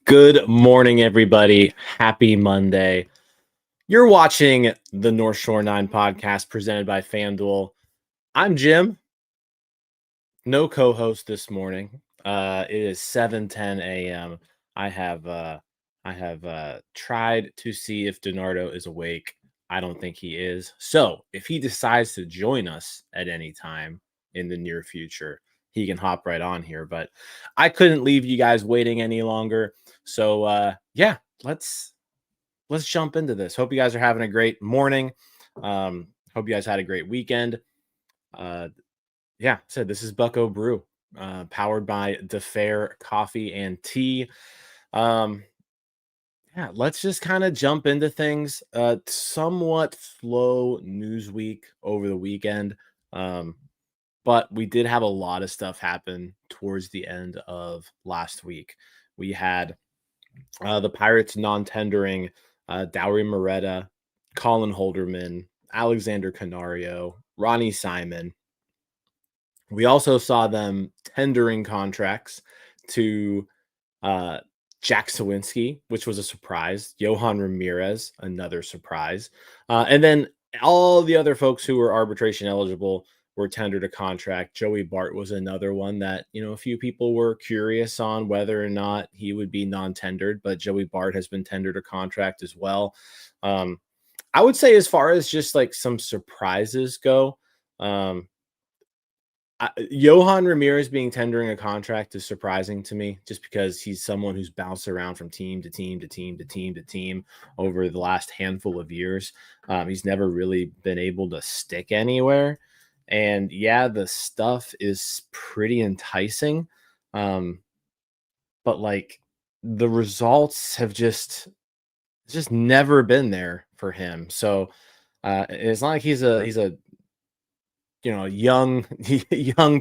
Good morning, everybody. Happy Monday. You're watching the North Shore 9 podcast presented by FanDuel. I'm Jim, no co-host this morning. It is 7:10 a.m. I have tried to see if Donardo is awake. I don't think he is. So if he decides to join us at any time in the near future, he can hop right on here. But I couldn't leave you guys waiting any longer. So yeah, let's jump into this. Hope you guys are having a great morning. Hope you guys had a great weekend. This is Bucco Brew, powered by DeFair Coffee and Tea. Let's just kind of jump into things. Somewhat slow news week over the weekend, but we did have a lot of stuff happen towards the end of last week. We had the Pirates non-tendering Dauri Moreta, Colin Holderman, Alexander Canario, Ronny Simon. We also saw them tendering contracts to Jack Sawinski, which was a surprise. Yohan Ramirez, another surprise. And then all the other folks who were arbitration eligible were tendered a contract. Joey Bart was another one that, a few people were curious on whether or not he would be non-tendered, but Joey Bart has been tendered a contract as well. I would say as far as just like some surprises go, Yohan Ramirez being tendering a contract is surprising to me just because he's someone who's bounced around from team to team to team to team to team over the last handful of years. He's never really been able to stick anywhere. And yeah, the stuff is pretty enticing. But like the results have just never been there for him. So it's not like he's a young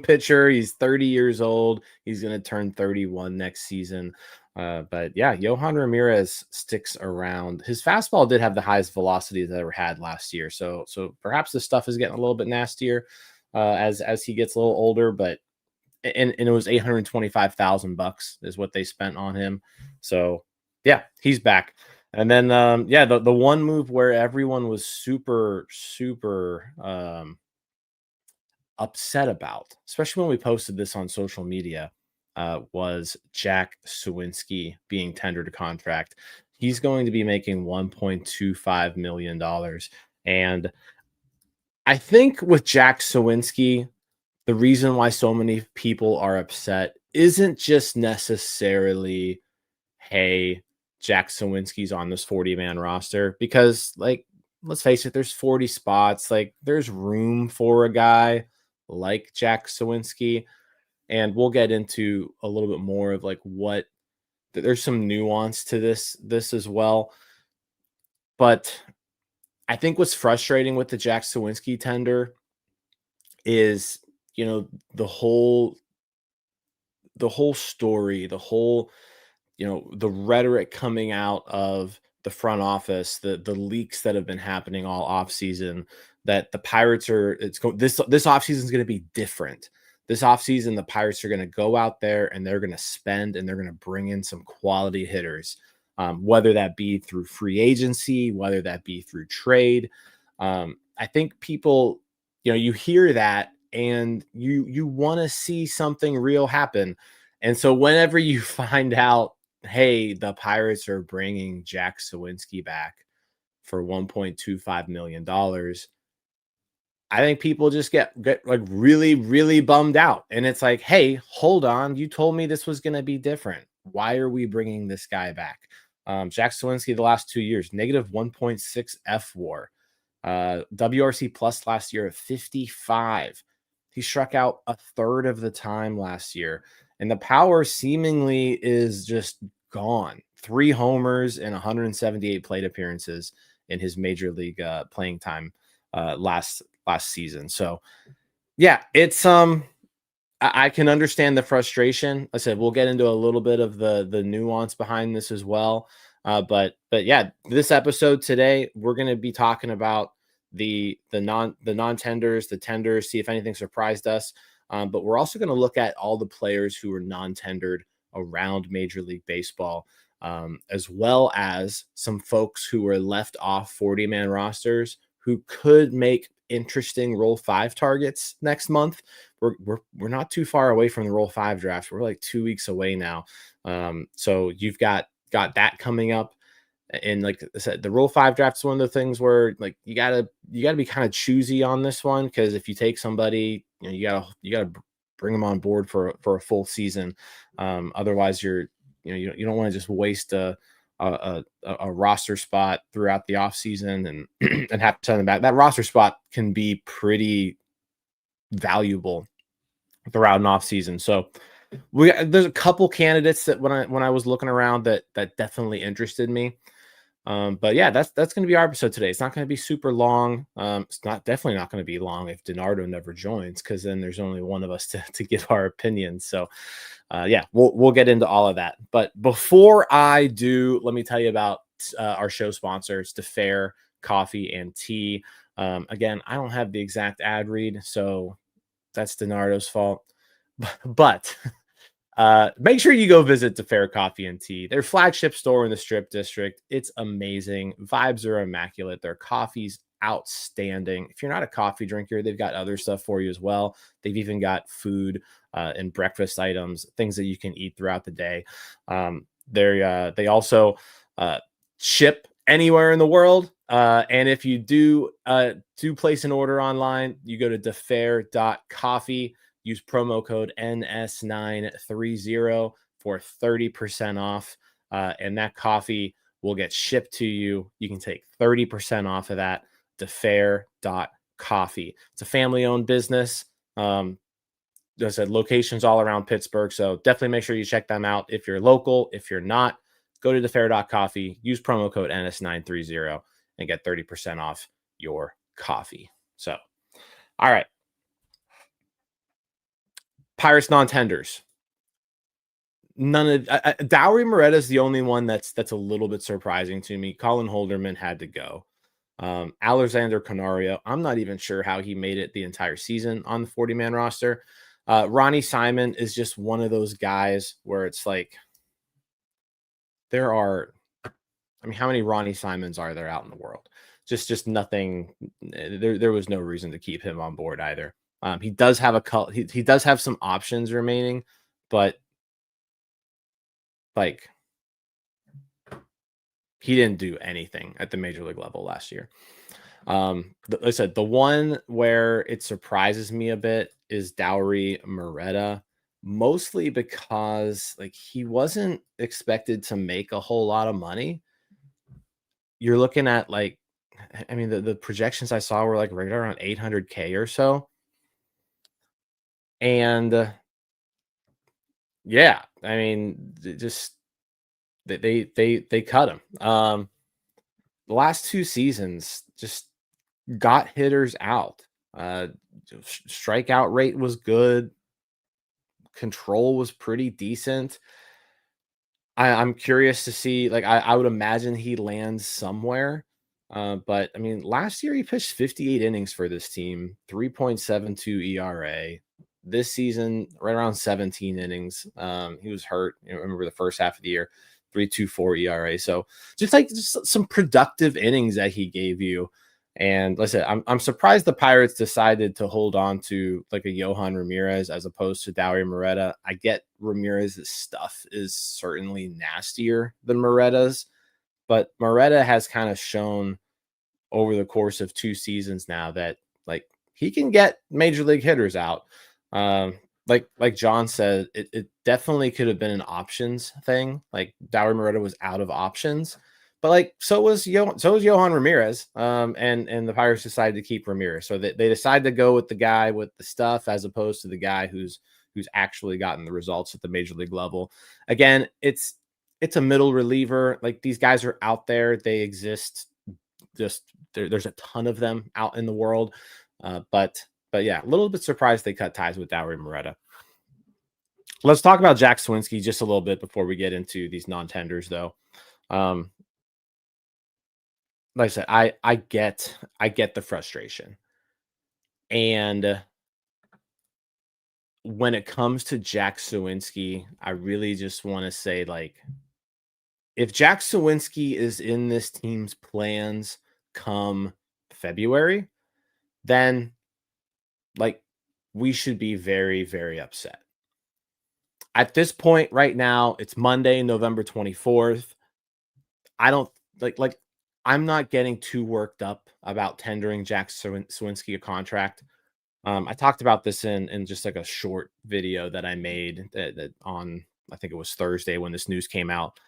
pitcher. He's 30 years old. He's going to turn 31 next season. But yeah, Yohan Ramirez sticks around. His fastball did have the highest velocity that ever had last year. So perhaps the stuff is getting a little bit nastier as he gets a little older, but and it was $825,000 is what they spent on him. So yeah, he's back. And then the one move where everyone was super upset about, especially when we posted this on social media, was Jack Sawinski being tendered a contract. He's going to be making $1.25 million. And I think with Jack Sawinski, the reason why so many people are upset isn't just necessarily, hey, Jack Sawinski's on this 40-man roster, because like, let's face it, there's 40 spots. Like there's room for a guy like Jack Sawinski. And we'll get into a little bit more of like what there's some nuance to this as well. But I think what's frustrating with the Jack Sawinski tender is, the whole story, the rhetoric coming out of the front office, the leaks that have been happening all offseason, that the Pirates this offseason is going to be different. This offseason, the Pirates are going to go out there and they're going to spend and they're going to bring in some quality hitters, whether that be through free agency, whether that be through trade. I think people, you hear that and you want to see something real happen. And so whenever you find out, hey, the Pirates are bringing Jack Sawinski back for $1.25 million, I think people just get like really, really bummed out. And it's like, hey, hold on. You told me this was going to be different. Why are we bringing this guy back? Jack Sawinski, the last 2 years, negative 1.6 FWAR. WRC plus last year of 55. He struck out a third of the time last year. And the power seemingly is just gone. 3 homers and 178 plate appearances in his major league playing time last season. So yeah, it's I can understand the frustration. I said we'll get into a little bit of the nuance behind this as well. But yeah, this episode today, we're going to be talking about the non-tenders, the tenders, see if anything surprised us. But we're also going to look at all the players who were non-tendered around Major League Baseball. as well as some folks who were left off 40-man rosters who could make interesting Roll 5 targets next month. We're not too far away from the Roll 5 draft. We're like 2 weeks away now. So you've got that coming up. And like I said, the Roll 5 draft is one of the things where like you gotta be kind of choosy on this one, because if you take somebody, you gotta bring them on board for a full season. Otherwise, you don't want to just waste a roster spot throughout the offseason and and have to send them back. That roster spot can be pretty valuable throughout an offseason. So there's a couple candidates that when I was looking around that definitely interested me. But yeah, that's going to be our episode today. It's not going to be super long. It's definitely not going to be long if DiNardo never joins, because then there's only one of us to give our opinions. So yeah, we'll get into all of that. But before I do, let me tell you about our show sponsors, DeFair Coffee and Tea. Again, I don't have the exact ad read, so that's DiNardo's fault. But make sure you go visit DeFair Coffee and Tea, their flagship store in the Strip District. It's amazing. Vibes are immaculate. Their coffee's outstanding. If you're not a coffee drinker, they've got other stuff for you as well. They've even got food and breakfast items, things that you can eat throughout the day. They also ship anywhere in the world. And if you do place an order online, you go to defair.coffee. Use promo code NS930 for 30% off. And that coffee will get shipped to you. You can take 30% off of that. DeFair.coffee. It's a family-owned business. As I said, locations all around Pittsburgh. So definitely make sure you check them out. If you're local, if you're not, go to DeFair.coffee. Use promo code NS930 and get 30% off your coffee. So, all right. Pirates non-tenders. None of Dauri Moreta is the only one that's a little bit surprising to me. Colin Holderman had to go. Alexander Canario, I'm not even sure how he made it the entire season on the 40-man roster. Ronny Simon is just one of those guys where it's like how many Ronny Simons are there out in the world? Just nothing. There was no reason to keep him on board either. He does have he does have some options remaining, but like he didn't do anything at the major league level last year. Like I said, the one where it surprises me a bit is Dauri Moreta, mostly because like he wasn't expected to make a whole lot of money. You're looking at like, I mean, the projections I saw were like right around 800K or so. And yeah, I mean, just they cut him. The last 2 seasons just got hitters out. Strikeout rate was good. Control was pretty decent. I'm curious to see, like, I would imagine he lands somewhere. But I mean, last year he pitched 58 innings for this team, 3.72 ERA. This season, right around 17 innings. He was hurt. Remember the first half of the year, 3.24 ERA. So just some productive innings that he gave you. And like I said, I'm surprised the Pirates decided to hold on to like a Johan Ramirez as opposed to Dauri Moreta. I get Ramirez's stuff is certainly nastier than Moreta's, but Moreta has kind of shown over the course of 2 seasons now that like he can get major league hitters out. Like John said, it definitely could have been an options thing. Like Dauri Moreta was out of options. But like so was Johan Ramirez. And the Pirates decided to keep Ramirez. So they decided to go with the guy with the stuff as opposed to the guy who's actually gotten the results at the major league level. Again, it's a middle reliever. Like these guys are out there. They exist. Just there's a ton of them out in the world. But yeah, a little bit surprised they cut ties with Dauri Moreta. Let's talk about Jack Suwinski just a little bit before we get into these non-tenders, though. Like I said, I get the frustration. And when it comes to Jack Suwinski, I really just want to say, like, if Jack Suwinski is in this team's plans come February, then like we should be very, very upset. At this point right now, it's Monday, November 24th. I don't like I'm not getting too worked up about tendering Jack Suwinski a contract. I talked about this in just like a short video that I made that on, I think it was Thursday when this news came out.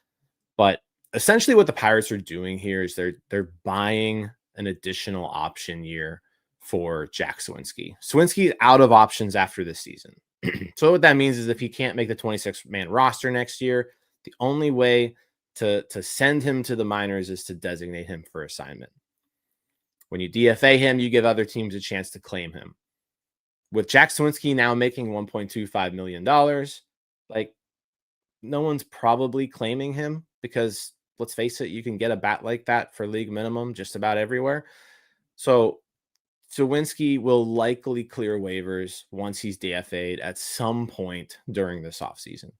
But essentially what the Pirates are doing here is they're buying an additional option year for Jack Suwinski. Suwinski out of options after this season. So what that means is if he can't make the 26-man roster next year, the only way to send him to the minors is to designate him for assignment. When you DFA him, you give other teams a chance to claim him. With Jack Suwinski now making $1.25 million, like no one's probably claiming him because let's face it, you can get a bat like that for league minimum just about everywhere. So Suwinski will likely clear waivers once he's DFA'd at some point during this offseason.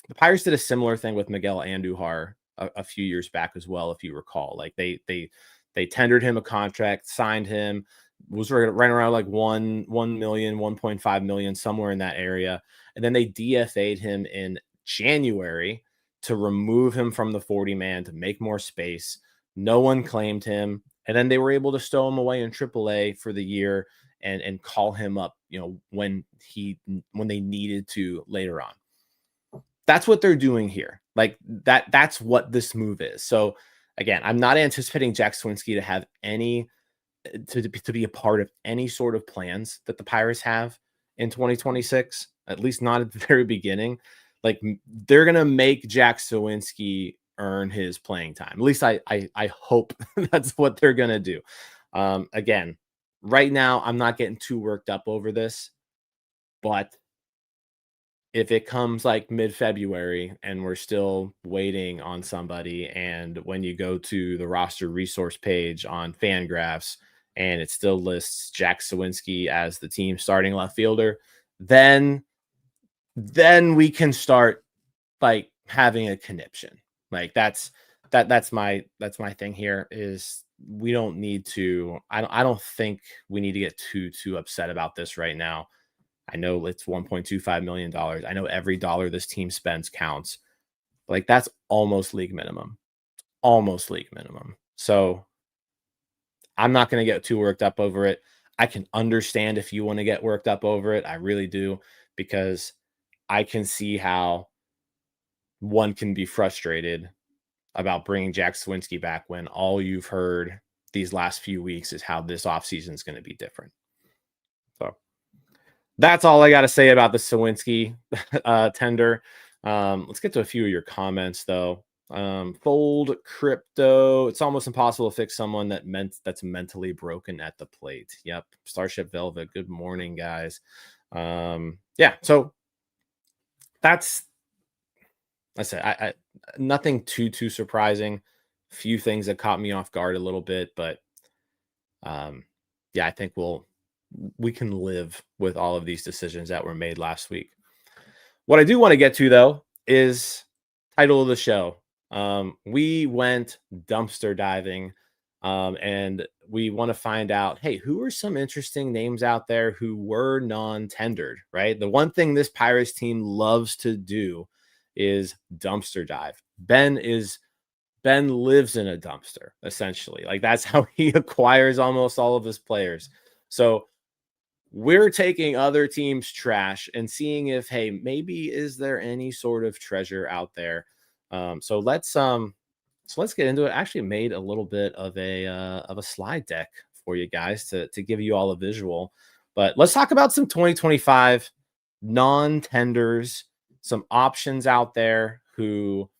The Pirates did a similar thing with Miguel Andujar a few years back as well, if you recall. Like they tendered him a contract, signed him, was right around like 1 million, 1.5 million, somewhere in that area. And then they DFA'd him in January to remove him from the 40-man to make more space. No one claimed him. And then they were able to stow him away in AAA for the year and call him up, when they needed to later on. That's what they're doing here. Like that's what this move is. So again, I'm not anticipating Jack Suwinski to have to be a part of any sort of plans that the Pirates have in 2026, at least not at the very beginning. Like they're going to make Jack Suwinski earn his playing time. At least I hope that's what they're going to do. Again, right now, I'm not getting too worked up over this, but if it comes like mid-February and we're still waiting on somebody, and when you go to the roster resource page on Fangraphs and it still lists Jack Suwinski as the team starting left fielder, then we can start like having a conniption. Like that's my thing here is we don't need to, I don't think we need to get too upset about this right now. I know it's $1.25 million. I know every dollar this team spends counts. Like that's almost league minimum. So I'm not going to get too worked up over it. I can understand if you want to get worked up over it. I really do, because I can see how one can be frustrated about bringing Jack Suwinski back when all you've heard these last few weeks is how this offseason is going to be different. So that's all I got to say about the Suwinski tender. Let's get to a few of your comments, though. Fold Crypto. It's almost impossible to fix someone that's mentally broken at the plate. Yep. Starship Velvet. Good morning, guys. Yeah. So that's, I said, I nothing too surprising. Few things that caught me off guard a little bit, but yeah, I think we can live with all of these decisions that were made last week. What I do want to get to, though, is title of the show. We went dumpster diving, and we want to find out, hey, who are some interesting names out there who were non-tendered, right? The one thing this Pirates team loves to do is dumpster dive. Ben lives in a dumpster, essentially. Like that's how he acquires almost all of his players. So we're taking other teams' trash and seeing if, hey, maybe is there any sort of treasure out there. So let's get into it. I actually made a little bit of a slide deck for you guys to give you all a visual. But let's talk about some 2025 non-tenders, some options out there who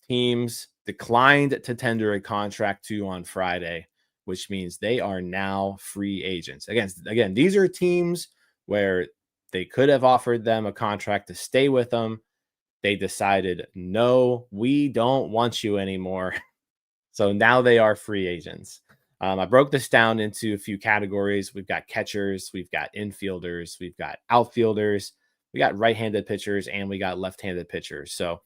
teams declined to tender a contract to on Friday, which means they are now free agents. Again, these are teams where they could have offered them a contract to stay with them. They decided, no, we don't want you anymore. So now they are free agents. I broke this down into a few categories. We've got catchers, we've got infielders, we've got outfielders, we got right-handed pitchers, and we got left-handed pitchers. So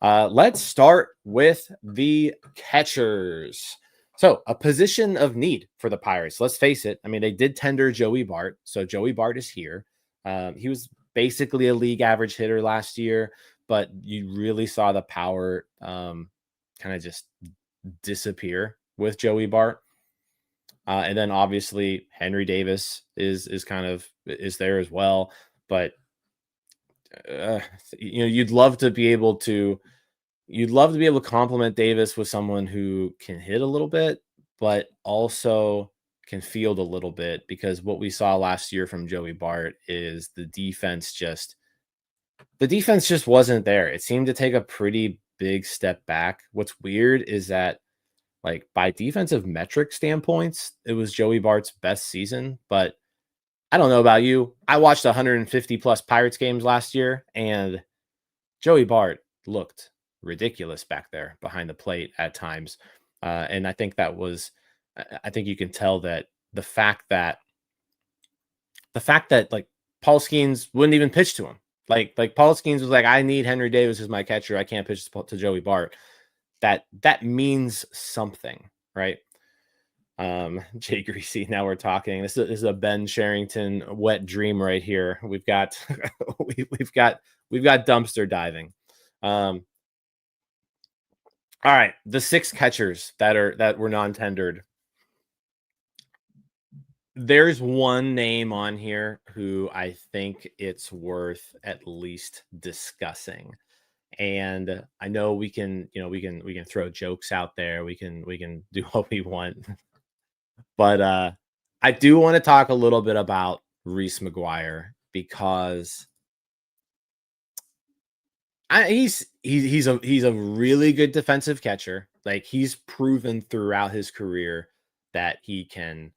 Let's start with the catchers. So, a position of need for the Pirates. Let's face it. I mean, they did tender Joey Bart. So, Joey Bart is here. He was basically a league average hitter last year, but you really saw the power kind of just disappear with Joey Bart. And then obviously Henry Davis is kind of is there as well. But you'd love to be able to complement Davis with someone who can hit a little bit, but also can field a little bit, because what we saw last year from Joey Bart is the defense just wasn't there. It seemed to take a pretty big step back. What's weird is that, like, by defensive metric standpoints, it was Joey Bart's best season, but I don't know about you. I watched 150 plus Pirates games last year, and Joey Bart looked ridiculous back there behind the plate at times. And I think I think you can tell that the fact that like Paul Skeens wouldn't even pitch to him. Like Paul Skeens was like, I need Henry Davis as my catcher. I can't pitch to Joey Bart. That means something, right? Jay Greasy, now we're talking. This is a Ben Sherrington wet dream right here. We've got we've got dumpster diving. All right, the 6 catchers that were non-tendered. There's one name on here who I think it's worth at least discussing. And I know we can throw jokes out there. We can do what we want. But I do want to talk a little bit about Reese McGuire, because he's a really good defensive catcher. Like, he's proven throughout his career that he can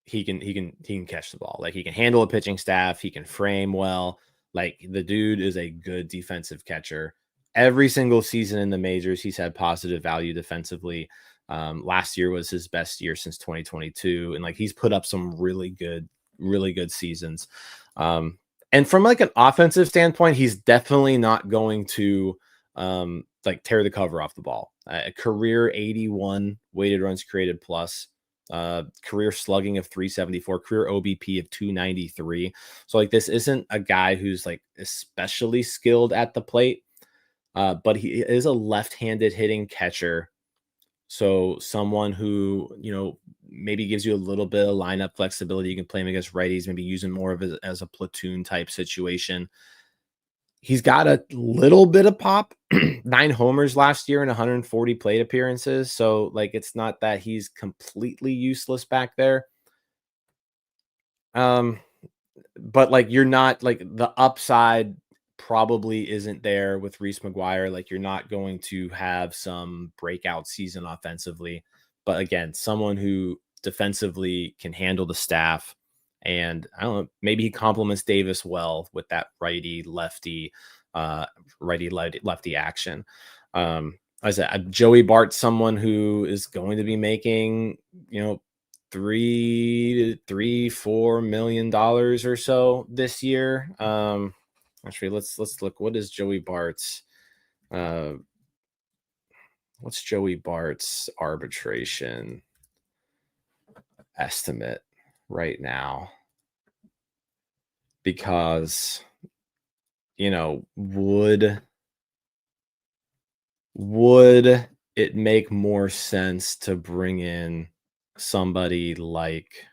catch the ball. Like, he can handle a pitching staff. He can frame well. Like, the dude is a good defensive catcher. Every single season in the majors, he's had positive value defensively. Last year was his best year since 2022. And like, he's put up some really good seasons. And from like an offensive standpoint, he's definitely not going to like tear the cover off the ball. A career 81 weighted runs created plus, career slugging of 374, career OBP of 293. So like, this isn't a guy who's like especially skilled at the plate, but he is a left-handed hitting catcher. So someone who, maybe gives you a little bit of lineup flexibility. You can play him against righties, maybe using more of it as a platoon type situation. He's got a little bit of pop, 9 homers last year and 140 plate appearances. So like, it's not that he's completely useless back there. But like, you're not like, the upside probably isn't there with Reese McGuire. Like, you're not going to have some breakout season offensively, but again, someone who defensively can handle the staff. And I don't know, maybe he complements Davis well with that righty lefty action. I said, Joey Bart, someone who is going to be making, $4 million or so this year. Actually, let's look. What is Joey Bart's? What's Joey Bart's arbitration estimate right now? Because would it make more sense to bring in somebody like?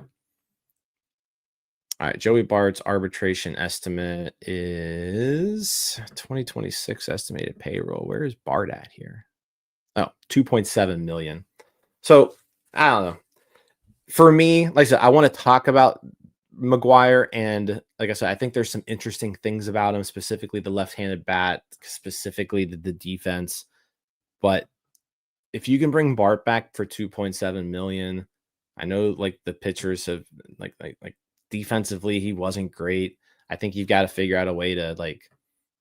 All right, Joey Bart's arbitration estimate is 2026 estimated payroll. Where is Bart at here? Oh, 2.7 million. So I don't know. For me, like I said, I want to talk about McGuire, and like I said, I think there's some interesting things about him, specifically the left-handed bat, specifically the defense. But if you can bring Bart back for 2.7 million, I know like the pitchers have like defensively, he wasn't great. I think you've got to figure out a way to like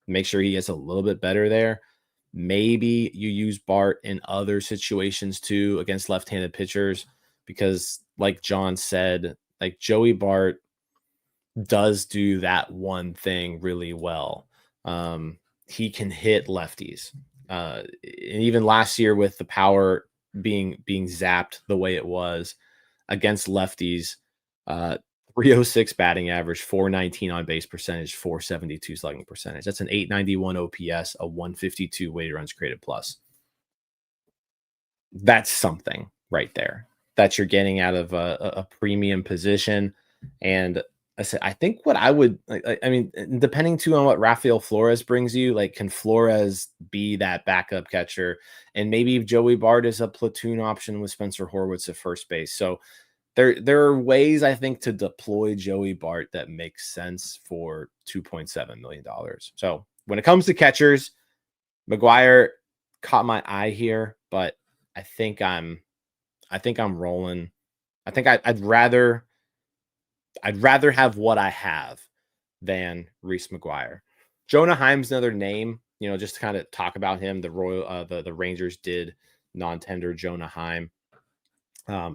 make sure he gets a little bit better there. Maybe you use Bart in other situations too against left-handed pitchers, because like John said, like Joey Bart does do that one thing really well. he can hit lefties. And even last year with the power being zapped the way it was against lefties, 306 batting average, 419 on base percentage, 472 slugging percentage. That's an 891 OPS, a 152 weighted runs created plus. That's something right there that you're getting out of a premium position. And I think what I would, I mean, depending too on what Rafael Flores brings you, like, can Flores be that backup catcher? And maybe Joey Bart is a platoon option with Spencer Horwitz at first base. So there are ways, I think, to deploy Joey Bart that makes sense for $2.7 million. So when it comes to catchers, McGuire caught my eye here, but I think I'm rolling. I think I'd rather have what I have than Reese McGuire. Jonah Heim's another name, just to kind of talk about him. The Rangers did non-tender Jonah Heim. I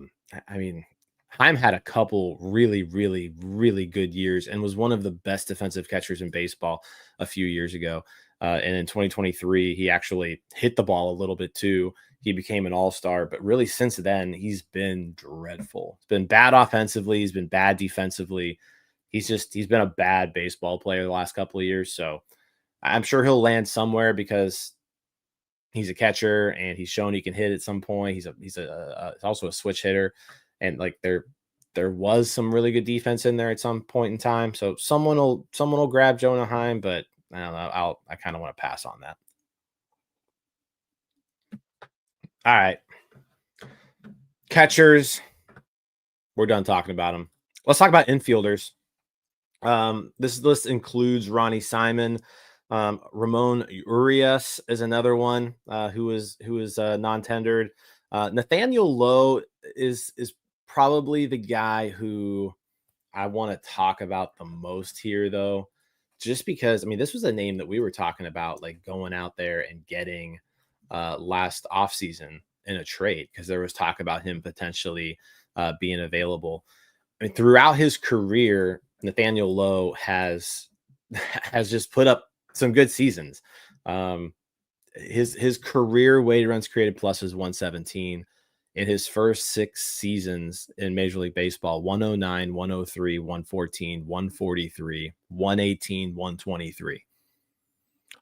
mean, Heim had a couple really, really, really good years and was one of the best defensive catchers in baseball a few years ago. And in 2023, he actually hit the ball a little bit too. He became an all-star, but really since then, he's been dreadful. He's been bad offensively. He's been bad defensively. He's been a bad baseball player the last couple of years. So I'm sure he'll land somewhere because he's a catcher and he's shown he can hit at some point. He's also a switch hitter. And like there was some really good defense in there at some point in time. So someone will grab Jonah Heim, but I don't know. I kind of want to pass on that. All right. Catchers. We're done talking about them. Let's talk about infielders. This list includes Ronny Simon. Ramon Urias is another one who is non-tendered. Nathaniel Lowe is probably the guy who I want to talk about the most here, though, just because, I mean, this was a name that we were talking about, like going out there and getting last offseason in a trade, because there was talk about him potentially being available. I mean, throughout his career, Nathaniel Lowe has just put up some good seasons. His career weighted runs created plus is 117. In his first 6 seasons in Major League Baseball, 109, 103, 114, 143, 118, 123.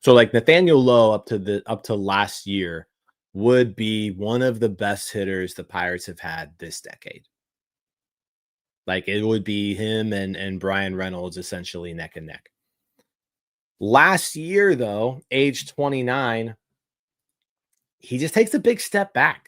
So like Nathaniel Lowe up to last year would be one of the best hitters the Pirates have had this decade. Like it would be him and Brian Reynolds essentially neck and neck. Last year, though, age 29, he just takes a big step back.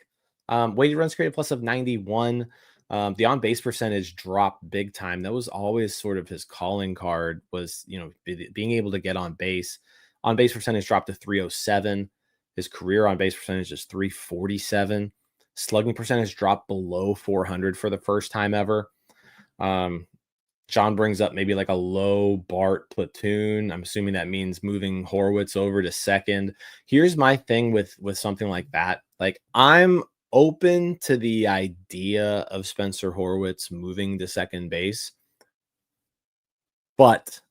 Weighted runs created plus of 91. The on-base percentage dropped big time. That was always sort of his calling card, was, being able to get on base. On-base percentage dropped to 307. His career on-base percentage is 347. Slugging percentage dropped below 400 for the first time ever. John brings up maybe like a low Bart platoon. I'm assuming that means moving Horwitz over to second. Here's my thing with something like that. Like, I'm open to the idea of Spencer Horwitz moving to second base, but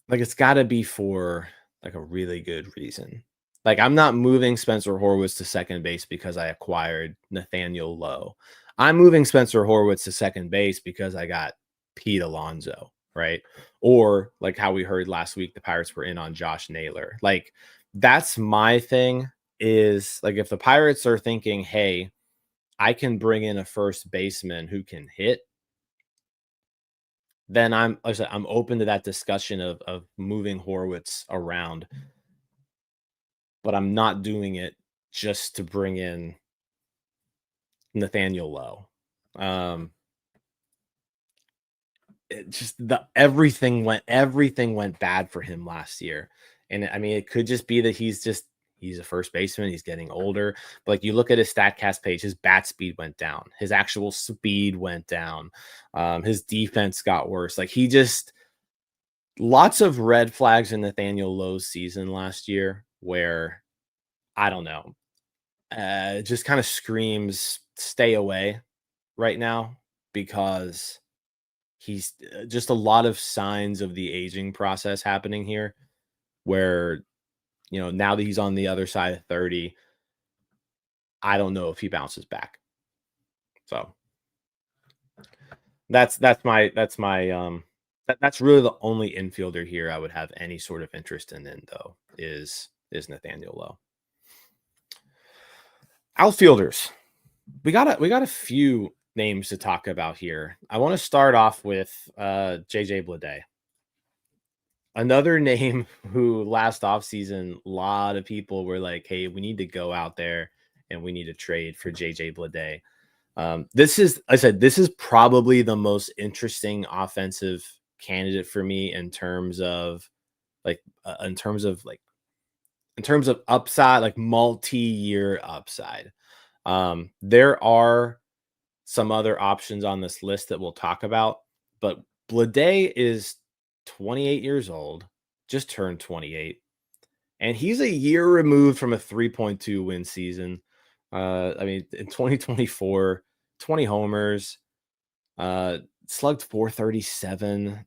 like it's got to be for like a really good reason. Like, I'm not moving Spencer Horwitz to second base because I acquired Nathaniel Lowe. I'm moving Spencer Horwitz to second base because I got Pete Alonso, right? Or like how we heard last week, the Pirates were in on Josh Naylor. Like, that's my thing, is like, if the Pirates are thinking, hey, I can bring in a first baseman who can hit, then I'm open to that discussion of moving Horwitz around, but I'm not doing it just to bring in Nathaniel Lowe. Everything went bad for him last year. And I mean, it could just be that he's a first baseman. He's getting older. But like, you look at his StatCast page, his bat speed went down. His actual speed went down. His defense got worse. Like, lots of red flags in Nathaniel Lowe's season last year where, I don't know, it just kind of screams stay away right now, because he's just a lot of signs of the aging process happening here, where now that he's on the other side of 30, I don't know if he bounces back. So that's really the only infielder here I would have any sort of interest in though, is Nathaniel Lowe. Outfielders. We got a few names to talk about here. I want to start off with JJ Bleday. Another name who last offseason, a lot of people were like, hey, we need to go out there and we need to trade for JJ Bleday. This is probably the most interesting offensive candidate for me in terms of upside, like multi-year upside. There are some other options on this list that we'll talk about, but Bleday is 28 years old, just turned 28, and he's a year removed from a 3.2 win season. In 2024, 20 homers, slugged 437.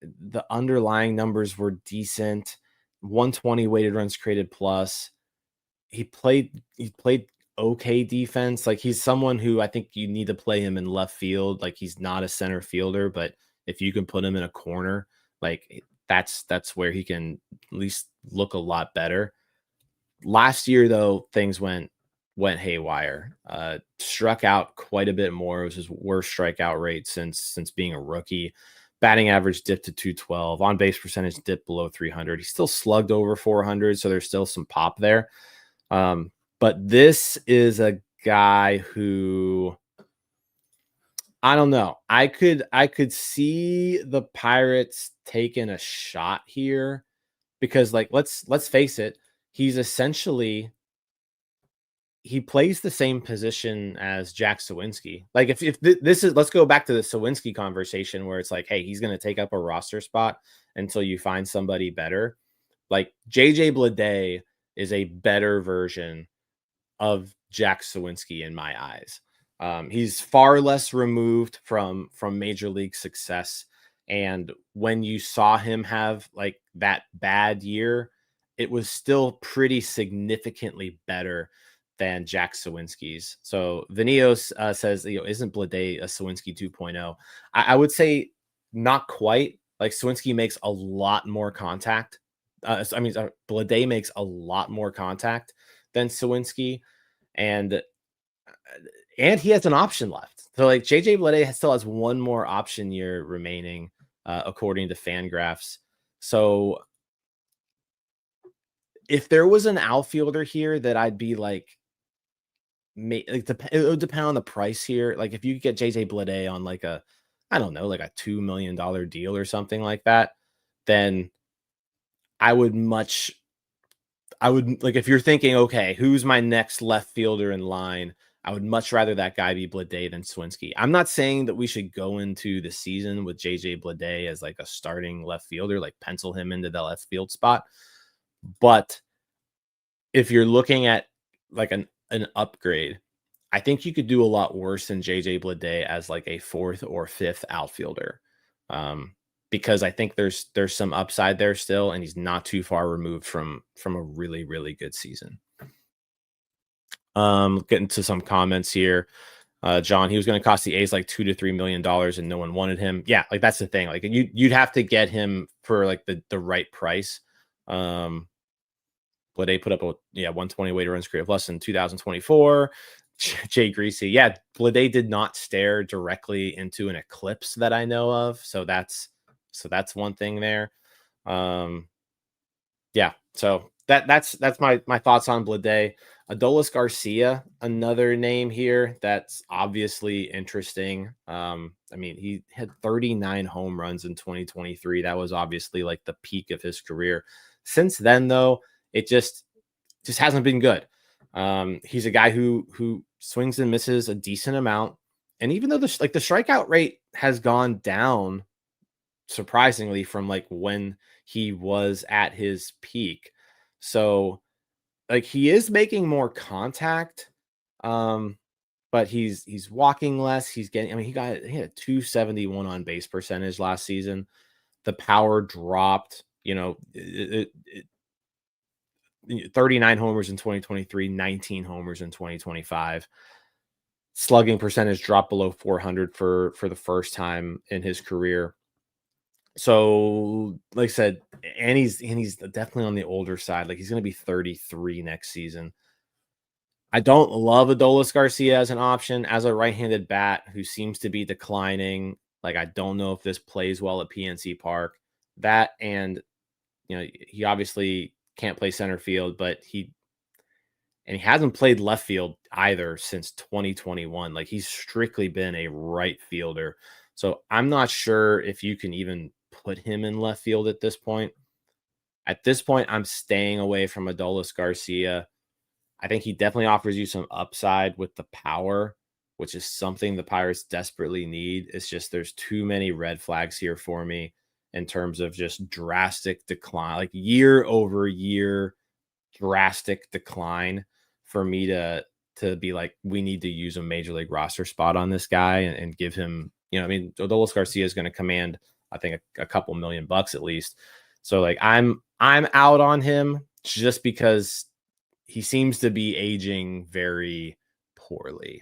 The underlying numbers were decent. 120 weighted runs created plus. He played okay defense. Like, he's someone who I think you need to play him in left field. Like, he's not a center fielder, but if you can put him in a corner, like that's where he can at least look a lot better. Last year, though, things went haywire. Struck out quite a bit more. It was his worst strikeout rate since being a rookie. Batting average dipped to 212. On base percentage dipped below 300. He still slugged over 400, so there's still some pop there. But this is a guy who, I don't know. I could see the Pirates taking a shot here because, like, let's face it, he's essentially, he plays the same position as Jack Sawinski. Like, if this is, let's go back to the Sawinski conversation where it's like, hey, he's going to take up a roster spot until you find somebody better. Like, JJ Bleday is a better version of Jack Sawinski in my eyes. He's far less removed from major league success. And when you saw him have like that bad year, it was still pretty significantly better than Jack Sawinski's. So Vinios says, isn't Bleday a Sawinski 2.0? I would say not quite. Like, Sawinski makes a lot more contact. Bleday makes a lot more contact than Sawinski, and he has an option left. So, like, JJ Bleday still has one more option year remaining, according to Fangraphs. So if there was an outfielder here that I'd be like, it would depend on the price here. Like, if you get JJ Bleday on like a, I don't know, like a $2 million deal or something like that, then I would like, if you're thinking, okay, who's my next left fielder in line, I would much rather that guy be Bleday than Sawinski. I'm not saying that we should go into the season with JJ Bleday as like a starting left fielder, like pencil him into the left field spot. But if you're looking at like an upgrade, I think you could do a lot worse than JJ Bleday as like a fourth or fifth outfielder. Because I think there's some upside there still, and he's not too far removed from a really, really good season. Getting to some comments here. John, he was going to cost the A's like $2 to $3 million and no one wanted him. Yeah, like, that's the thing. Like, you'd have to get him for like the right price. Bleday put up 120 weighted runs created plus in 2024. Jay Greasy. Yeah, Bleday did not stare directly into an eclipse that I know of. So that's one thing there. Yeah, so that's my thoughts on Bleday. Adolis Garcia, another name here that's obviously interesting. He had 39 home runs in 2023. That was obviously like the peak of his career. Since then, though, it just hasn't been good. He's a guy who swings and misses a decent amount, and even though the strikeout rate has gone down surprisingly from like when he was at his peak, so like, he is making more contact, but he's walking less. He's getting, he had a 271 on base percentage last season. The power dropped. 39 homers in 2023, 19 homers in 2025. Slugging percentage dropped below 400 for the first time in his career. So, like I said, and he's definitely on the older side. Like, he's going to be 33 next season. I don't love Adolis Garcia as an option as a right-handed bat who seems to be declining. Like, I don't know if this plays well at PNC Park. That, and he obviously can't play center field, but he hasn't played left field either since 2021. Like, he's strictly been a right fielder. So I'm not sure if you can even put him in left field at this point. At this point, I'm staying away from Adolis Garcia. I think he definitely offers you some upside with the power, which is something the Pirates desperately need. It's just there's too many red flags here for me in terms of just drastic decline, like year over year drastic decline for me to be like, we need to use a major league roster spot on this guy and give him, Adolis Garcia is going to command, I think, a couple $1,000,000 at least. So like I'm out on him just because he seems to be aging very poorly.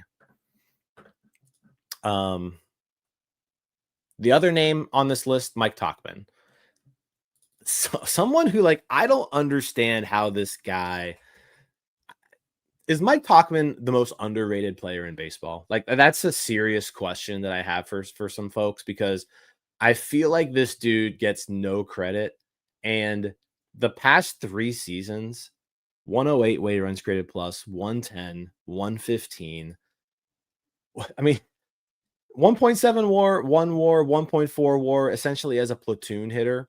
The other name on this list, Mike Tauchman. So, someone who, like, I don't understand how this guy is. Mike Tauchman the most underrated player in baseball? Like, that's a serious question that I have for some folks, because I feel like this dude gets no credit. And the past 3 seasons, 108 weighted runs created plus, 110, 115. I mean, 1.7 WAR, 1 WAR, 1.4 WAR, essentially as a platoon hitter.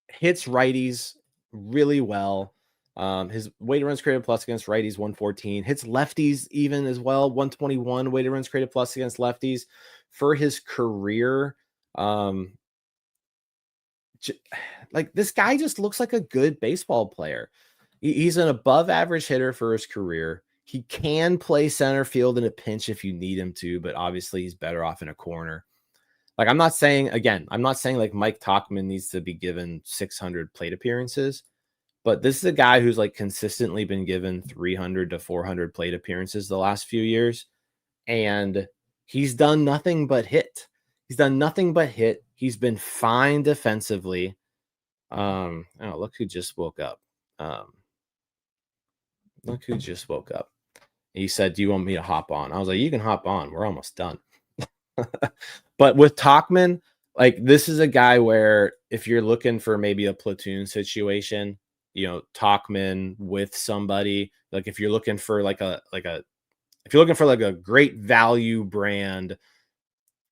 Hits righties really well. His weighted runs created plus against righties 114. Hits lefties even as well, 121 weighted runs created plus against lefties for his career. Like, this guy just looks like a good baseball player. He's an above average hitter for his career. He can play center field in a pinch if you need him to, but obviously he's better off in a corner. Like, I'm not saying like Mike Tauchman needs to be given 600 plate appearances, but this is a guy who's like consistently been given 300 to 400 plate appearances the last few years. And he's done nothing but hit. He's been fine defensively. Look who just woke up. He said, "Do you want me to hop on?" I was like, "You can hop on. We're almost done." But with Tauchman, like, this is a guy where if you're looking for maybe a platoon situation, Tauchman with somebody, like if you're looking for like a great value brand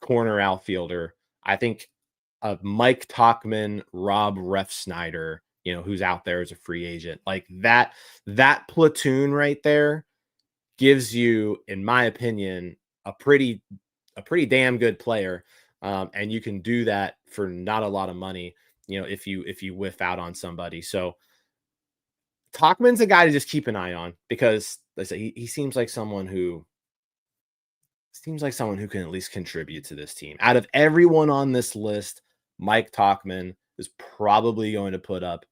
corner outfielder, I think of Mike Tauchman, Rob Refsnyder, who's out there as a free agent, like that platoon right there gives you, in my opinion, a pretty damn good player. And you can do that for not a lot of money, if you whiff out on somebody. So Tauchman's a guy to just keep an eye on, because like I say, he seems like someone who can at least contribute to this team. Out of everyone on this list, Mike Tauchman is probably going to put up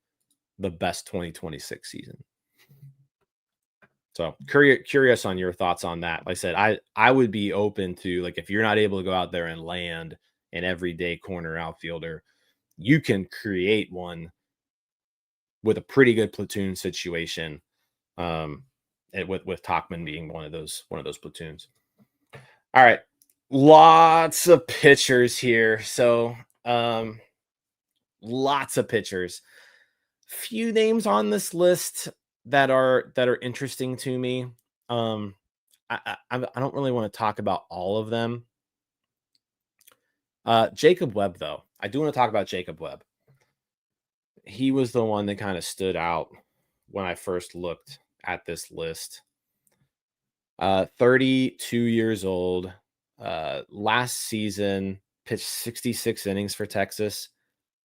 the best 2026 season. So curious on your thoughts on that. Like I said, I would be open to, like, if you're not able to go out there and land an everyday corner outfielder, you can create one with a pretty good platoon situation. With Tauchman being one of those platoons. All right, lots of pitchers here. So lots of pitchers. Few names on this list that are interesting to me. I don't really want to talk about all of them. Jacob Webb, though, I do want to talk about Jacob Webb. He was the one that kind of stood out when I first looked at this list. 32 years old. Last season pitched 66 innings for Texas.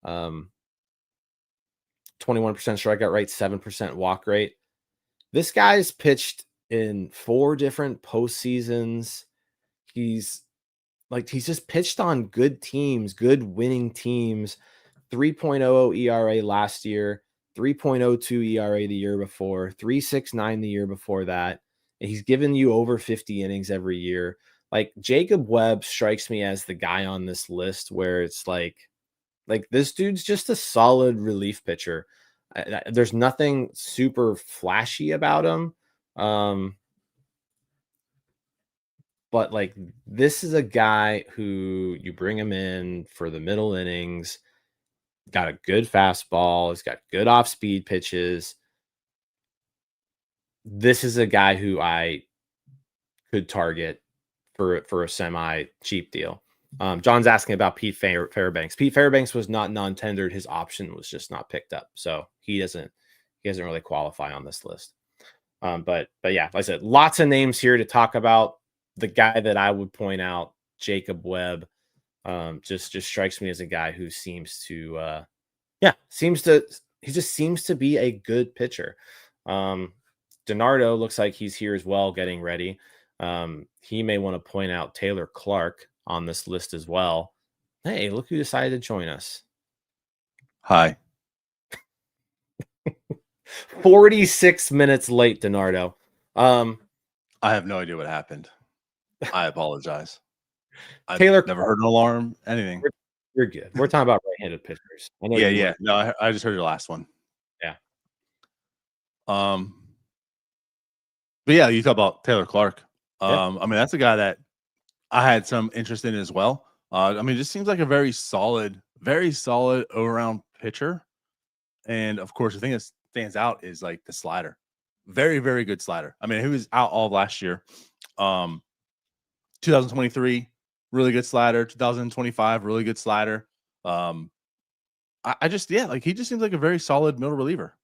21% strikeout rate, 7% walk rate. This guy's pitched in 4 different postseasons. He's just pitched on good teams, good winning teams. 3.00 ERA last year, 3.02 ERA the year before, 3.69 the year before that. And he's given you over 50 innings every year. Like Jacob Webb strikes me as the guy on this list where it's like this dude's just a solid relief pitcher. There's nothing super flashy about him. But like this is a guy who you bring him in for the middle innings, got a good fastball, he's got good off-speed pitches. This is a guy who I could target for a semi-cheap deal. John's asking about Pete Fairbanks. Pete Fairbanks was not non-tendered. His option was just not picked up. So he doesn't really qualify on this list. But yeah, like I said, lots of names here to talk about. The guy that I would point out, Jacob Webb, just strikes me as a guy who seems to be a good pitcher. DiNardo looks like he's here as well, getting ready. He may want to point out Taylor Clark on this list as well. Hey, look who decided to join us. Hi. 46 minutes late, DiNardo. I have no idea what happened. I apologize. Taylor, never heard an alarm, anything. You're good. We're talking about right-handed pitchers. I know yeah. No, I just heard your last one. Yeah. But yeah, you talk about Taylor Clark. I mean, that's a guy that I had some interest in as well. I mean, it just seems like a very solid all-around pitcher. And of course, the thing that stands out is like the slider. Very, very good slider. I mean, he was out all of last year. 2023, really good slider. 2025, really good slider. He just seems like a very solid middle reliever.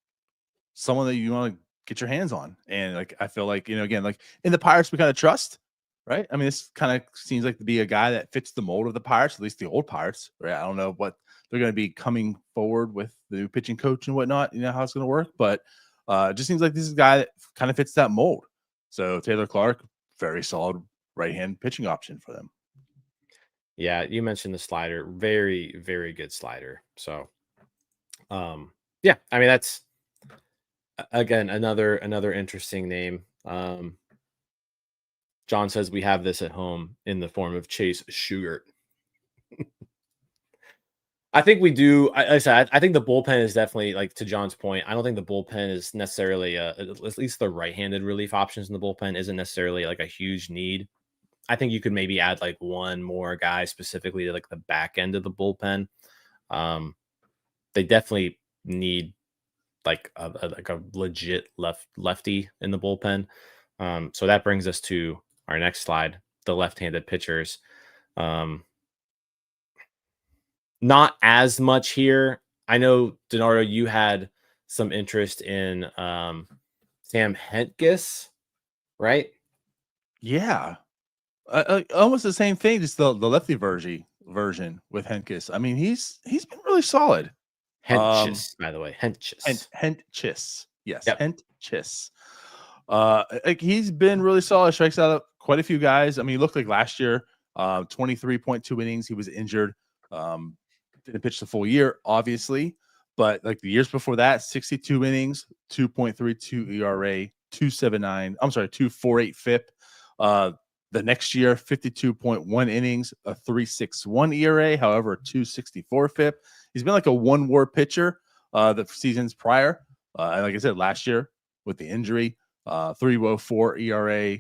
Someone that you want to get your hands on. And like, I feel like, again, like in the Pirates, we kind of trust, right? I mean, this kind of seems like to be a guy that fits the mold of the Pirates, at least the old Pirates, right? I don't know what they're going to be coming forward with the new pitching coach and whatnot, how it's going to work. But it just seems like this is a guy that kind of fits that mold. So Taylor Clark, very solid right-hand pitching option for them. Yeah, you mentioned the slider. Very, very good slider. So, yeah, I mean, that's, again, another interesting name. John says we have this at home in the form of Chase Shugart. I think we do. I think the bullpen is definitely, like, to John's point, I don't think the bullpen is necessarily at least the right-handed relief options in the bullpen isn't necessarily like a huge need. I think you could maybe add like one more guy specifically to like the back end of the bullpen. They definitely need like a legit lefty in the bullpen. So that brings us to our next slide, the left-handed pitchers. Not as much here. I know, DiNardo, you had some interest in Sam Hentges, right? Yeah. Almost the same thing, just the lefty version with Hentges. I mean, he's been really solid. Hentges, by the way, Hentges. Hentges, yes, yep. Hentges. Like he's been really solid. Strikes out quite a few guys. I mean, he looked like last year, 23.2 innings. He was injured. Didn't pitch the full year, obviously, but like the years before that, 62 innings, 2.32 ERA, 2.48 FIP. The next year, 52.1 innings, a 3.61 ERA, however, a 2.64 FIP. He's been like a one-WAR pitcher the seasons prior. And like I said, last year with the injury, 3.04 ERA,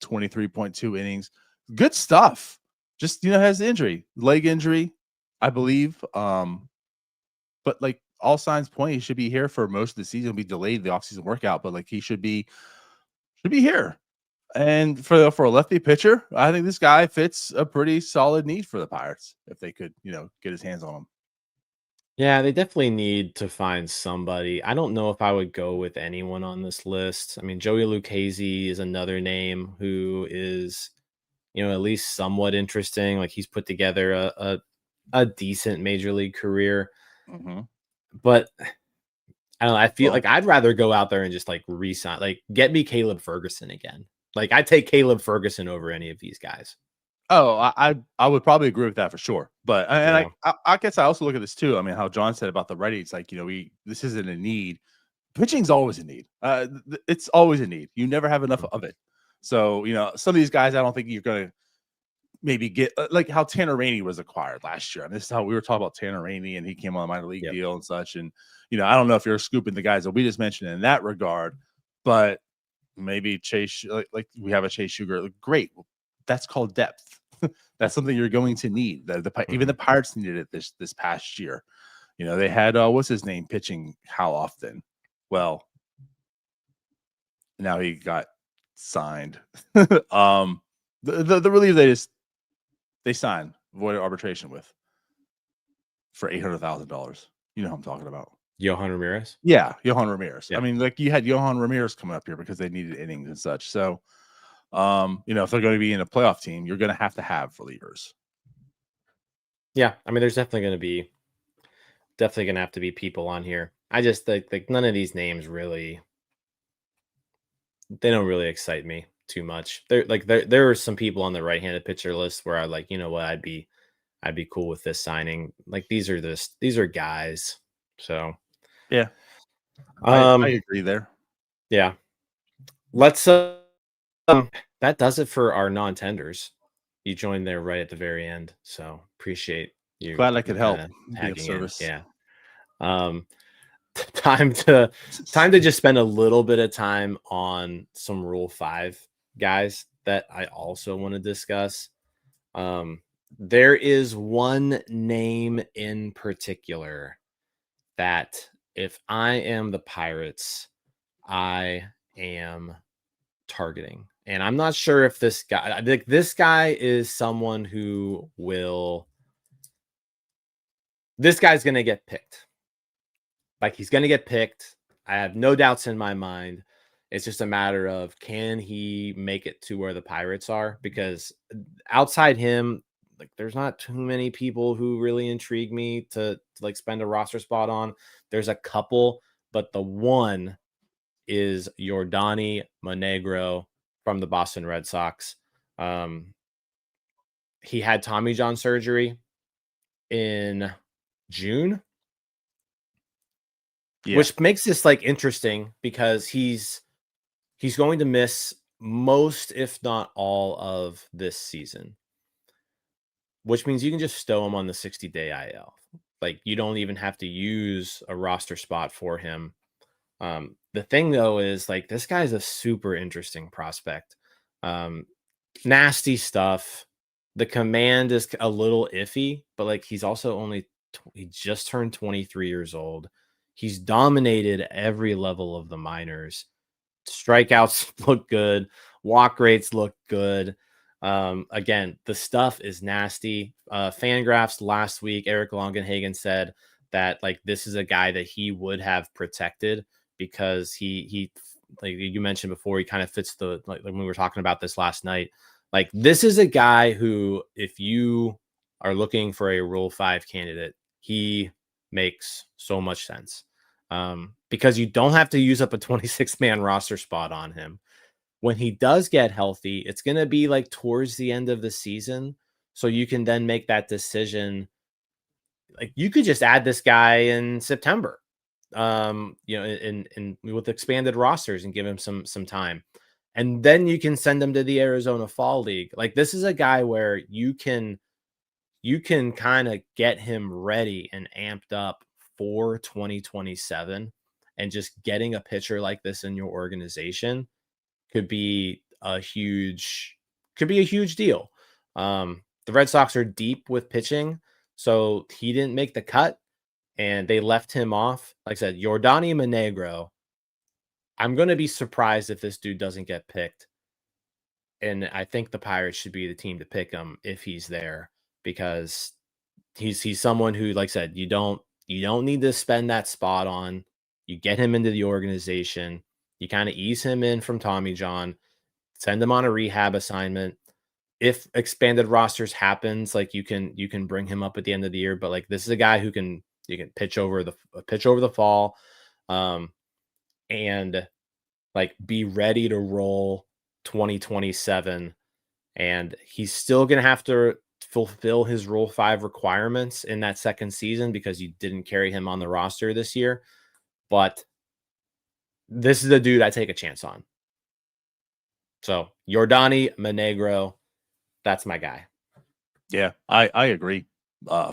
23.2 innings. Good stuff. Just, has the injury, leg injury, I believe. But like all signs point, he should be here for most of the season. He'll be delayed the offseason workout, but like he should be here. And for a lefty pitcher, I think this guy fits a pretty solid need for the Pirates if they could, get his hands on him. Yeah, they definitely need to find somebody. I don't know if I would go with anyone on this list. I mean, Joey Lucchesi is another name who is, at least somewhat interesting. Like he's put together a decent major league career. Mm-hmm. But I don't know. I feel like I'd rather go out there and just like re-sign, like get me Caleb Ferguson again. Like I'd take Caleb Ferguson over any of these guys. Oh, I would probably agree with that for sure. But and Yeah. I guess I also look at this too. I mean, how John said about the righty, it's like, this isn't a need. Pitching's always a need. It's always a need. You never have enough of it. So, some of these guys, I don't think you're going to maybe get like how Tanner Rainey was acquired last year. And this is how we were talking about Tanner Rainey, and he came on a minor league deal and such. And, I don't know if you're scooping the guys that we just mentioned in that regard, but maybe Chase, like we have a Chase Sugar. Great. That's called depth. That's something you're going to need. Even the Pirates needed it this past year. They had what's his name pitching how often? Well, now he got signed. The reliever they signed, avoided arbitration with for $800,000. You know who I'm talking about. Yohan Ramirez? Yeah, Yohan Ramirez. Yeah. I mean, like you had Yohan Ramirez coming up here because they needed innings and such. So, if they're going to be in a playoff team, you're going to have relievers. Yeah, I mean, there's definitely going to have to be people on here. I just think like none of these names really, they don't really excite me too much. There are some people on the right-handed pitcher list where I like, you know what, I'd be cool with this signing. Like these are guys. So yeah, I agree there. Yeah, let's that does it for our non-tenders. You joined there right at the very end, so appreciate you. Glad I could help. Be of service. Yeah. Time to just spend a little bit of time on some Rule 5 guys that I also want to discuss. There is one name in particular that if I am the Pirates, I am targeting. And I'm not sure if this guy is someone who this guy's going to get picked. Like he's going to get picked. I have no doubts in my mind. It's just a matter of can he make it to where the Pirates are? Because outside him, like there's not too many people who really intrigue me to like spend a roster spot on. There's a couple, but the one is Yordany Monegro from the Boston Red Sox. He had Tommy John surgery in June. Yeah. Which makes this like interesting because he's going to miss most, if not all, of this season, which means you can just stow him on the 60-day IL. Like you don't even have to use a roster spot for him. The thing though is like this guy's a super interesting prospect. Nasty stuff. The command is a little iffy, but like he's also he just turned 23 years old. He's dominated every level of the minors. Strikeouts look good. Walk rates look good. Again, the stuff is nasty. Fangraphs last week, Eric Longenhagen said that like this is a guy that he would have protected because he like you mentioned before, he kind of fits the like when we were talking about this last night. Like this is a guy who, if you are looking for a Rule 5 candidate, he makes so much sense. Because you don't have to use up a 26-man roster spot on him. When he does get healthy, it's going to be like towards the end of the season. So you can then make that decision. Like you could just add this guy in September, in with expanded rosters and give him some time. And then you can send him to the Arizona Fall League. Like this is a guy where you can kind of get him ready and amped up for 2027, and just getting a pitcher like this in your organization could be a huge deal. The Red Sox are deep with pitching, so he didn't make the cut and they left him off. Like I said, Yordany Monegro, I'm going to be surprised if this dude doesn't get picked. And I think the Pirates should be the team to pick him if he's there, because he's someone who, like I said, you don't need to spend that spot on. You get him into the organization. You kind of ease him in from Tommy John, send him on a rehab assignment. If expanded rosters happens, like you can bring him up at the end of the year. But like this is a guy who you can pitch over the fall, and like be ready to roll 2027 and he's still going to have to fulfill his Rule 5 requirements in that second season because you didn't carry him on the roster this year. But this is a dude I take a chance on. So Yordany Monegro, that's my guy. Yeah, I agree.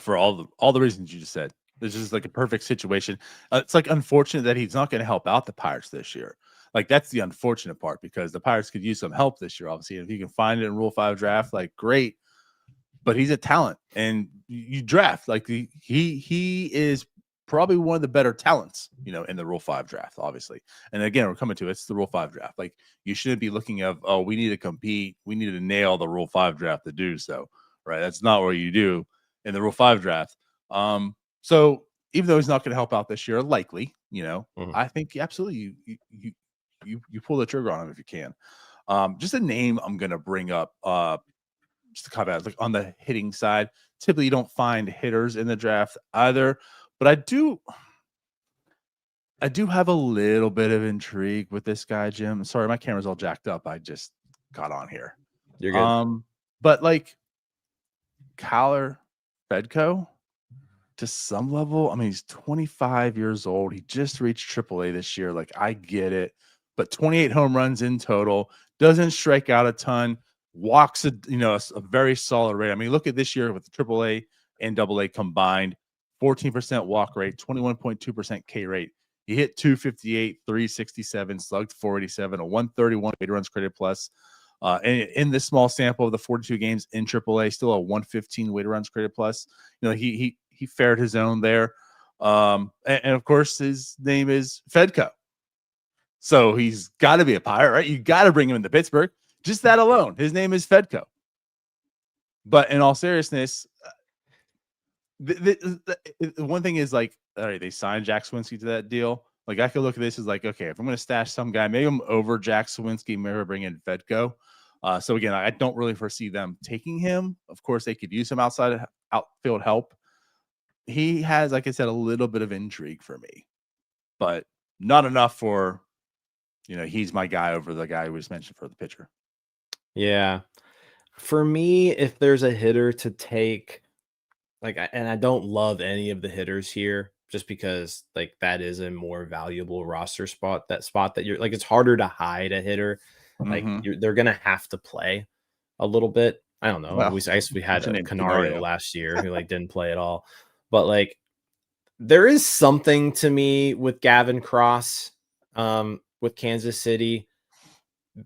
For all the reasons you just said, this is like a perfect situation. It's like unfortunate that he's not going to help out the Pirates this year. Like that's the unfortunate part because the Pirates could use some help this year, obviously. And if you can find it in Rule 5 draft, like great. But he's a talent, and you draft like he is probably one of the better talents, in the Rule 5 draft, obviously. And again, we're coming to it's the Rule 5 draft. Like you shouldn't be looking at, oh, we need to compete, we need to nail the Rule 5 draft to do so, right? That's not what you do in the Rule 5 draft. So even though he's not going to help out this year, likely, I think absolutely you pull the trigger on him if you can. Just a name I'm going to bring up. Just to caveat, like on the hitting side, typically you don't find hitters in the draft either, but I do have a little bit of intrigue with this guy, Jim. Sorry, my camera's all jacked up. I just got on here. You're good. But like Kyler Fedko, to some level, I mean, he's 25 years old. He just reached AAA this year. Like, I get it, but 28 home runs in total, doesn't strike out a ton. Walks a very solid rate. I mean, look at this year with the AAA and AA combined, 14% walk rate, 21.2% K rate. He hit 258, 367, slugged 487, a 131 weighted runs created plus. And in this small sample of the 42 games in AAA, still a 115 weighted runs created plus. He fared his own there. And of course, his name is Fedko. So he's got to be a Pirate, right? You got to bring him into Pittsburgh. Just that alone. His name is Fedko. But in all seriousness, the one thing is like, all right, they signed Jack Swinsky to that deal. Like I could look at this as like, okay, if I'm going to stash some guy, maybe I'm over Jack Swinsky, maybe bring in Fedko. So again, I don't really foresee them taking him. Of course, they could use some outfield help. He has, like I said, a little bit of intrigue for me, but not enough for, he's my guy over the guy who was mentioned for the pitcher. Yeah. For me, if there's a hitter to take, and I don't love any of the hitters here just because like that is a more valuable roster spot, that you're like, it's harder to hide a hitter. Like they're going to have to play a little bit. I don't know. Well, I guess we had a Canario last year who like didn't play at all, but like there is something to me with Gavin Cross, with Kansas City.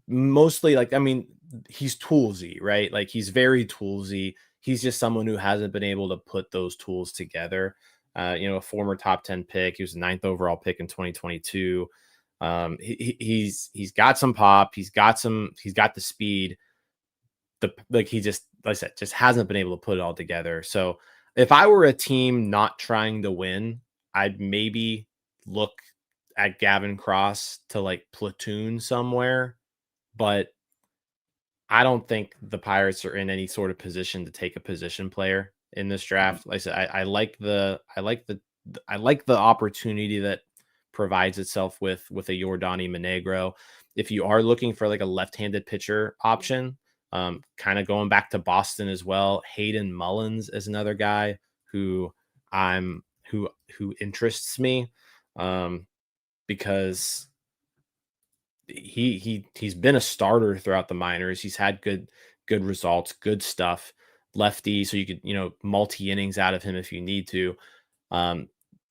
Mostly like, I mean, he's toolsy, right? Like he's very toolsy. He's just someone who hasn't been able to put those tools together. A former top 10 pick. He was the 9th overall pick in 2022. He's got some pop. He's got the speed. He just, like I said, just hasn't been able to put it all together. So if I were a team not trying to win, I'd maybe look at Gavin Cross to like platoon somewhere. But I don't think the Pirates are in any sort of position to take a position player in this draft. Like I said, I like the opportunity that provides itself with a Yordany Monegro. If you are looking for like a left-handed pitcher option, kind of going back to Boston as well, Hayden Mullins is another guy who interests me, because he's been a starter throughout the minors. He's had good results, good stuff. Lefty, so you could multi innings out of him if you need to.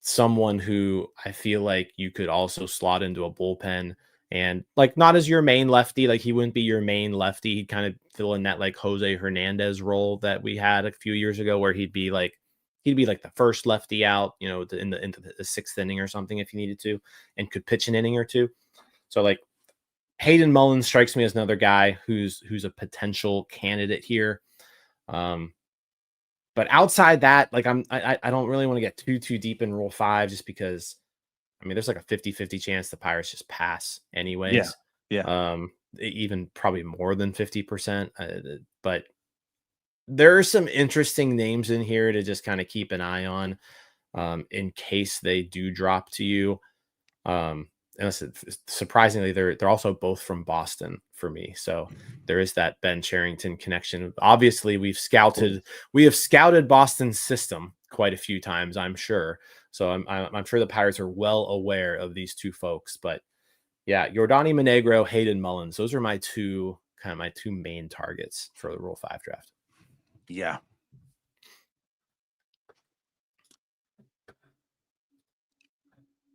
Someone who I feel like you could also slot into a bullpen, and like not as your main lefty. Like he wouldn't be your main lefty. He'd kind of fill in that like Jose Hernandez role that we had a few years ago, where he'd be like the first lefty out, into the 6th inning or something if you needed to, and could pitch an inning or two. So like Hayden Mullins strikes me as another guy who's a potential candidate here. But outside that, like I don't really want to get too deep in Rule 5 just because, I mean, there's like a 50-50 chance the Pirates just pass anyways. Yeah. Even probably more than 50%. But there are some interesting names in here to just kind of keep an eye on, in case they do drop to you. surprisingly, they're also both from Boston for me. So there is that Ben Cherington connection. Obviously, we have scouted Boston's system quite a few times, I'm sure. So I'm sure the Pirates are well aware of these two folks. But yeah, Yordany Monegro, Hayden Mullins, those are my two main targets for the Rule 5 draft. Yeah.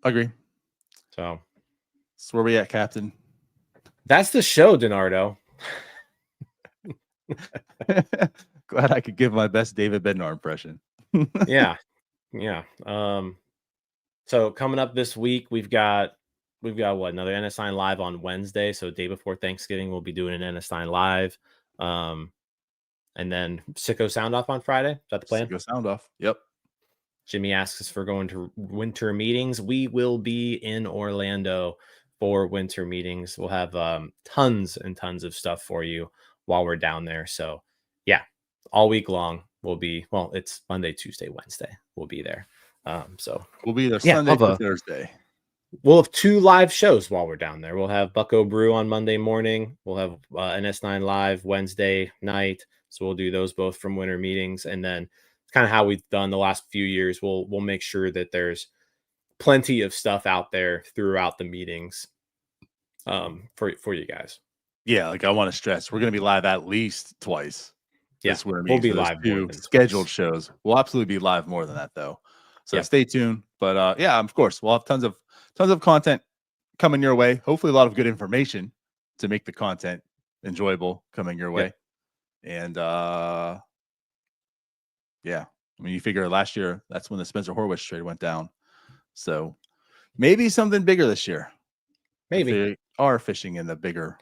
Agree. So where we at, Captain? That's the show, Donardo. Glad I could give my best David Bednar impression. Yeah. So coming up this week, we've got what, another NS9 Live on Wednesday. So day before Thanksgiving, we'll be doing an NS9 Live. And then Sicko Sound Off on Friday. Is that the plan? Sicko Sound Off. Yep. Jimmy asks us for going to winter meetings. We will be in Orlando for winter meetings. We'll have tons and tons of stuff for you while we're down there. So yeah, all week long we'll be, well, it's Monday, Tuesday, Wednesday. We'll be there. So we'll be there Sunday to Thursday. We'll have 2 live shows while we're down there. We'll have Bucco Brew on Monday morning. We'll have NS9 Live Wednesday night. So we'll do those both from winter meetings. And then kind of how we've done the last few years. We'll make sure that there's plenty of stuff out there throughout the meetings for you guys. Yeah, like I want to stress, we're going to be live at least twice. Yeah, we'll be live. 2 scheduled shows. We'll absolutely be live more than that, though. So stay tuned. But yeah, of course, we'll have tons of content coming your way. Hopefully, a lot of good information to make the content enjoyable coming your way. And yeah, I mean, you figure last year that's when the Spencer Horwitz trade went down. So maybe something bigger this year. Maybe they are fishing in the bigger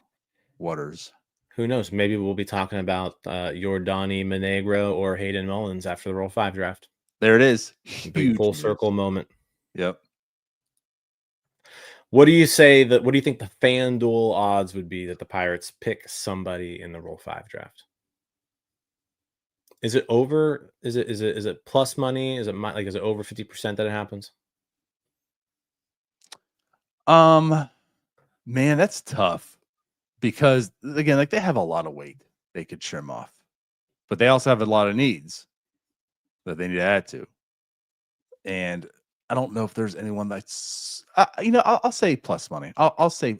waters. Who knows? Maybe we'll be talking about Yordany Monegro or Hayden Mullins after the Rule 5 draft. There it is. Big full circle moment. Yep. What do you think the FanDuel odds would be that the Pirates pick somebody in the Rule 5 draft? Is it over? Is it plus money? Is it over 50% that it happens? Man, that's tough because again, like they have a lot of weight they could trim off, but they also have a lot of needs that they need to add to. And I don't know if there's anyone that's, I'll say plus money. I'll say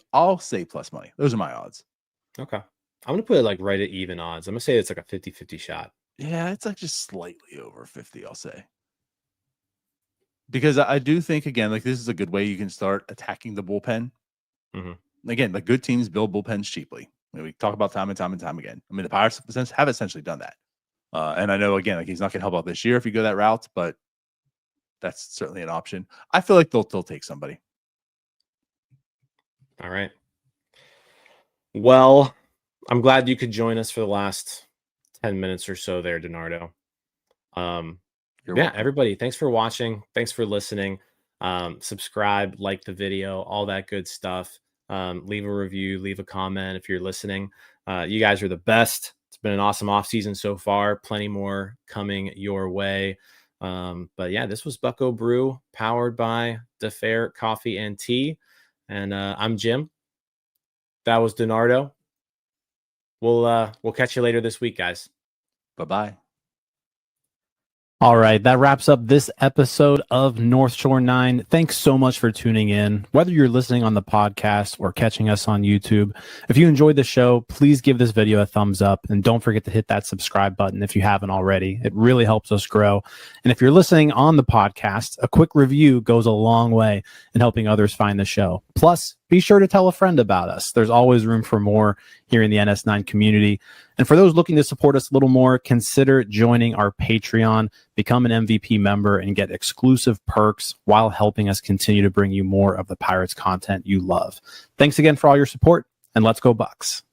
plus money. Those are my odds. Okay. I'm going to put it like right at even odds. I'm going to say it's like a 50-50 shot. Yeah, it's like just slightly over 50, I'll say. Because I do think, again, like this is a good way you can start attacking the bullpen. Mm-hmm. Again, the good teams build bullpens cheaply. I mean, we talk about time and time again. I mean, the Pirates have essentially done that. And I know, again, like he's not going to help out this year if you go that route, but that's certainly an option. I feel like they'll take somebody. All right. Well, I'm glad you could join us for the last 10 minutes or so there, Donardo. Everybody, thanks for watching. Thanks for listening. Subscribe, like the video, all that good stuff. Leave a review, leave a comment if you're listening. You guys are the best. It's been an awesome off season so far. Plenty more coming your way. But yeah, this was Bucco Brew, powered by DeFair Coffee and Tea. And I'm Jim. That was Donardo. We'll catch you later this week, guys. Bye-bye. All right, that wraps up this episode of North Shore 9. Thanks so much for tuning in. Whether you're listening on the podcast or catching us on YouTube, if you enjoyed the show, please give this video a thumbs up and don't forget to hit that subscribe button if you haven't already. It really helps us grow. And if you're listening on the podcast, a quick review goes a long way in helping others find the show. Plus, be sure to tell a friend about us. There's always room for more here in the NS9 community. And for those looking to support us a little more, consider joining our Patreon, become an MVP member, and get exclusive perks while helping us continue to bring you more of the Pirates content you love. Thanks again for all your support, and let's go Bucks.